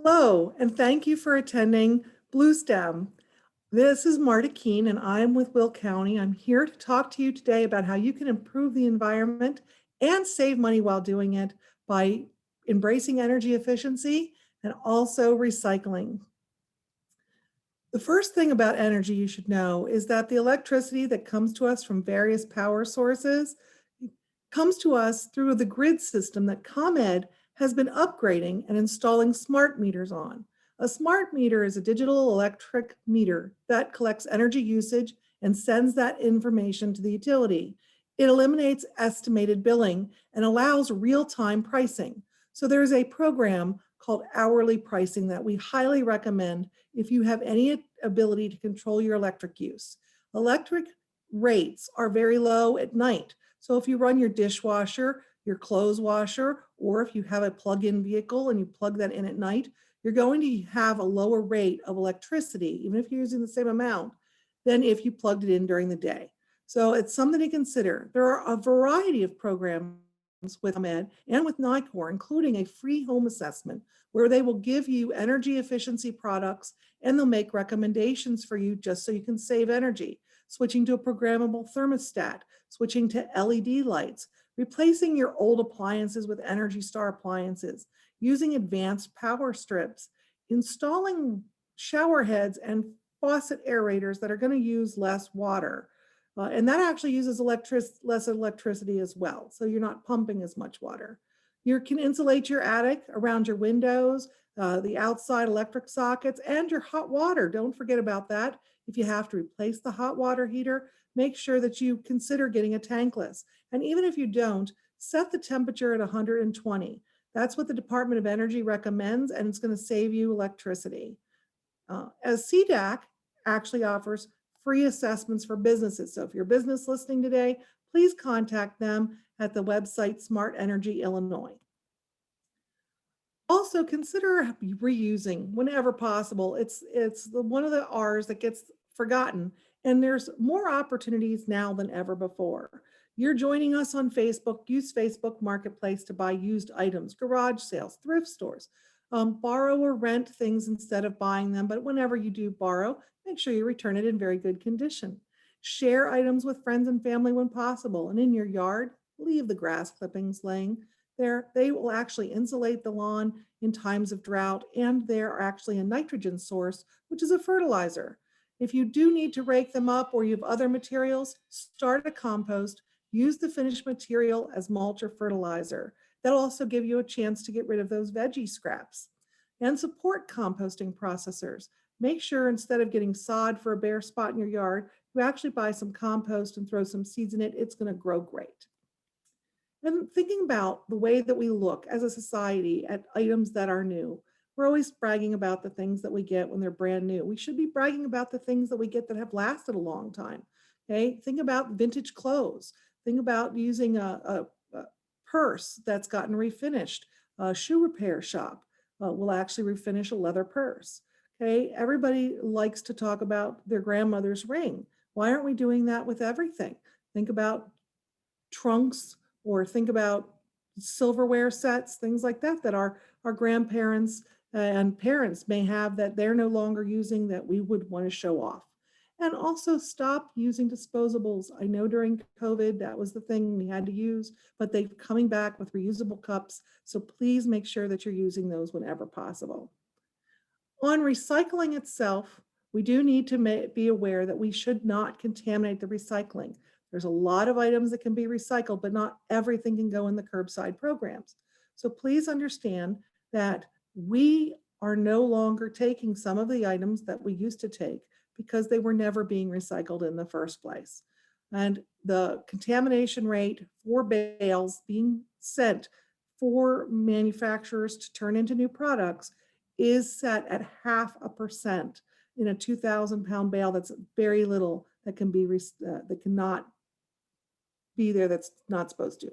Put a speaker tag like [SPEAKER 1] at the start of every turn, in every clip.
[SPEAKER 1] Hello, and thank you for attending Bluestem. This is Marta Keane, and I'm with Will County. I'm here to talk to you today about how you can improve the environment and save money while doing it by embracing energy efficiency and also recycling. The first thing about energy you should know is that the electricity that comes to us from various power sources comes to us through the grid system that ComEd has been upgrading and installing smart meters on. A smart meter is a digital electric meter that collects energy usage and sends that information to the utility. It eliminates estimated billing and allows real-time pricing. So there's a program called hourly pricing that we highly recommend if you have any ability to control your electric use. Electric rates are very low at night. So if you run your dishwasher, your clothes washer, or if you have a plug-in vehicle and you plug that in at night, you're going to have a lower rate of electricity, even if you're using the same amount, than if you plugged it in during the day. So it's something to consider. There are a variety of programs with ComEd and with NICOR, including a free home assessment where they will give you energy efficiency products and they'll make recommendations for you just so you can save energy. Switching to a programmable thermostat, switching to LED lights, replacing your old appliances with Energy Star appliances, using advanced power strips, installing shower heads and faucet aerators that are going to use less water. And that actually uses less electricity as well. So you're not pumping as much water. You can insulate your attic around your windows, the outside electric sockets, and your hot water. Don't forget about that. If you have to replace the hot water heater, make sure that you consider getting a tankless. And even if you don't, set the temperature at 120. That's what the Department of Energy recommends, and it's going to save you electricity. As CDAC actually offers free assessments for businesses. So if you're a business listening today, please contact them at the website Smart Energy Illinois. Also consider reusing whenever possible. It's one of the R's that gets forgotten, and there's more opportunities now than ever before. You're joining us on Facebook. Use Facebook Marketplace to buy used items, garage sales, thrift stores. Borrow or rent things instead of buying them, but whenever you do borrow, make sure you return it in very good condition. Share items with friends and family when possible, and in your yard, leave the grass clippings laying there. They will actually insulate the lawn in times of drought, and they're actually a nitrogen source, which is a fertilizer. If you do need to rake them up or you have other materials, start a compost, use the finished material as mulch or fertilizer. That'll also give you a chance to get rid of those veggie scraps. And support composting processors. Make sure instead of getting sod for a bare spot in your yard, you actually buy some compost and throw some seeds in it. It's going to grow great. And thinking about the way that we look as a society at items that are new, we're always bragging about the things that we get when they're brand new. We should be bragging about the things that we get that have lasted a long time. Okay, think about vintage clothes. Think about using a purse that's gotten refinished. A shoe repair shop will actually refinish a leather purse. Okay, everybody likes to talk about their grandmother's ring. Why aren't we doing that with everything? Think about trunks, or think about silverware sets, things like that, that our grandparents and parents may have that they're no longer using that we would want to show off. And also stop using disposables. I know during COVID, that was the thing we had to use, but they're coming back with reusable cups. So please make sure that you're using those whenever possible. On recycling itself, we do need to be aware that we should not contaminate the recycling. There's a lot of items that can be recycled, but not everything can go in the curbside programs. So please understand that we are no longer taking some of the items that we used to take because they were never being recycled in the first place. And the contamination rate for bales being sent for manufacturers to turn into new products is set at 0.5% in a 2,000-pound bale. That's very little that can be that cannot be there, that's not supposed to.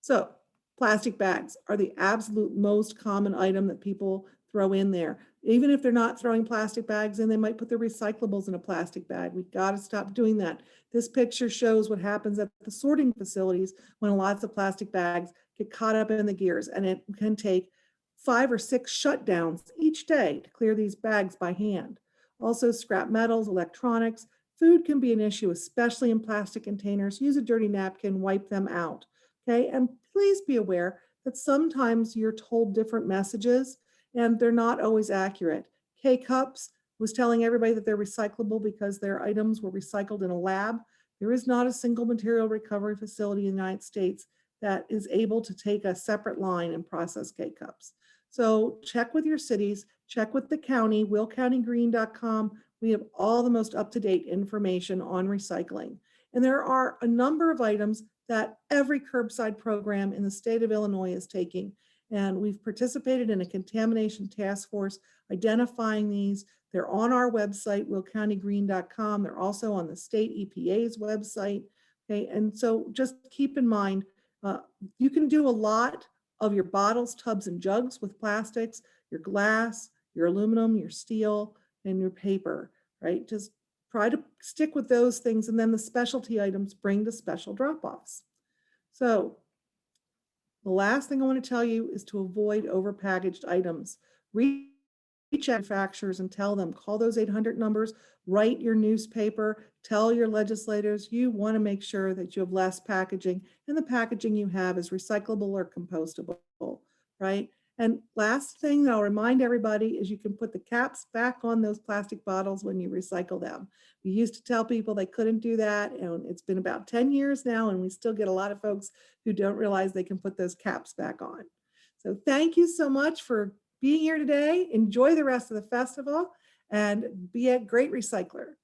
[SPEAKER 1] So plastic bags are the absolute most common item that people throw in there. Even if they're not throwing plastic bags in, they might put their recyclables in a plastic bag. We've got to stop doing that. This picture shows what happens at the sorting facilities when lots of plastic bags get caught up in the gears, and it can take 5 or 6 shutdowns each day to clear these bags by hand. Also, scrap metals, electronics, food can be an issue, especially in plastic containers. Use a dirty napkin, wipe them out. Okay, and please be aware that sometimes you're told different messages and they're not always accurate. K Cups was telling everybody that they're recyclable because their items were recycled in a lab. There is not a single material recovery facility in the United States that is able to take a separate line and process K Cups. So check with your cities, check with the county, willcountygreen.com. We have all the most up-to-date information on recycling. And there are a number of items that every curbside program in the state of Illinois is taking. And we've participated in a contamination task force identifying these. They're on our website, willcountygreen.com. They're also on the state EPA's website. Okay, and so just keep in mind, you can do a lot of your bottles, tubs, and jugs with plastics, your glass, your aluminum, your steel, and your paper, right? Just try to stick with those things, and then the specialty items bring to special drop-offs. So the last thing I want to tell you is to avoid overpackaged items. Reach manufacturers and tell them, call those 800 numbers, write your newspaper, tell your legislators you want to make sure that you have less packaging and the packaging you have is recyclable or compostable, right? And last thing that I'll remind everybody is you can put the caps back on those plastic bottles when you recycle them. We used to tell people they couldn't do that, and it's been about 10 years now, and we still get a lot of folks who don't realize they can put those caps back on. So thank you so much for being here today. Enjoy the rest of the festival and be a great recycler.